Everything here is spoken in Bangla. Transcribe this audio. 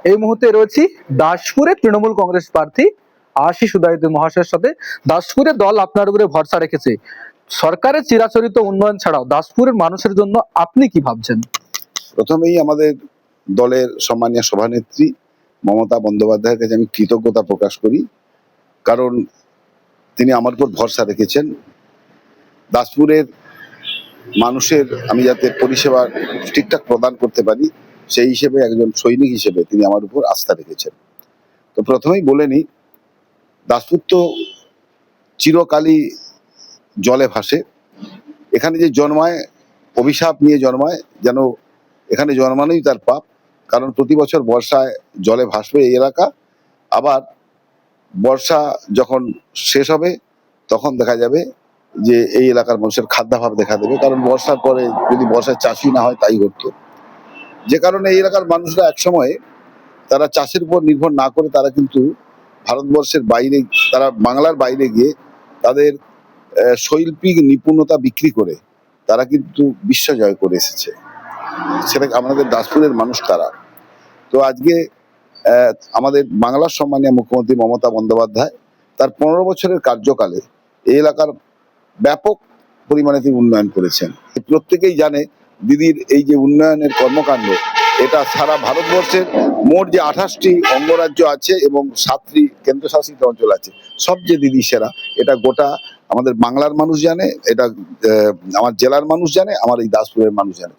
এই মুহূর্তে রয়েছি দাসপুরে তৃণমূল কংগ্রেস প্রার্থী আশিস উদয়দে মহাশয়ের সাথে। দাসপুরের দল আপনার উপরে ভরসা রেখেছে, সরকারের চিরাচরিত উন্নয়ন ছাড়াও দাসপুরের মানুষের জন্য আপনি কি ভাবছেন? প্রথমেই আমাদের দলের সম্মানীয় সভানেত্রী মমতা বন্দ্যোপাধ্যায়ের কাছে আমি কৃতজ্ঞতা প্রকাশ করি, কারণ তিনি আমার উপর ভরসা রেখেছেন। দাসপুরের মানুষের আমি যাতে পরিষেবা ঠিকঠাক প্রদান করতে পারি, সেই হিসেবে একজন সৈনিক হিসেবে তিনি আমার উপর আস্থা রেখেছেন। তো প্রথমেই বলে নিই, দাসপুর তো চিরকালই জলে ভাসে। এখানে যে জন্মায়, অভিশাপ নিয়ে জন্মায়, যেন এখানে জন্মানোই তার পাপ। কারণ প্রতি বছর বর্ষায় জলে ভাসবে এই এলাকা। আবার বর্ষা যখন শেষ হবে তখন দেখা যাবে যে এই এলাকার মানুষের খাদ্যাভাব দেখা দেবে, কারণ বর্ষার পরে যদি বর্ষায় চাষই না হয় তাই ঘটতো। যে কারণে এই এলাকার মানুষরা একসময় তারা চাষের উপর নির্ভর না করে তারা কিন্তু ভারতবর্ষের বাইরে, তারা বাংলার বাইরে গিয়ে তাদের শৈল্পিক নিপুণতা বিক্রি করে তারা কিন্তু বিশ্ব জয় করে এসেছে। সেটা আমাদের দাসপুরের মানুষ তারা। তো আজকে আমাদের বাংলার সম্মানীয় মুখ্যমন্ত্রী মমতা বন্দ্যোপাধ্যায় তার 15 বছরের কার্যকালে এই এলাকার ব্যাপক পরিমাণে তিনি উন্নয়ন করেছেন। প্রত্যেকেই জানে দিদির এই যে উন্নয়নের কর্মকাণ্ড, এটা সারা ভারতবর্ষের মোট যে 28টি অঙ্গরাজ্য আছে এবং 7টি কেন্দ্রশাসিত অঞ্চল আছে, সবচেয়ে দিদি সেরা। এটা গোটা আমাদের বাংলার মানুষ জানে, এটা আমার জেলার মানুষ জানে, আমার এই দাসপুরের মানুষ জানে।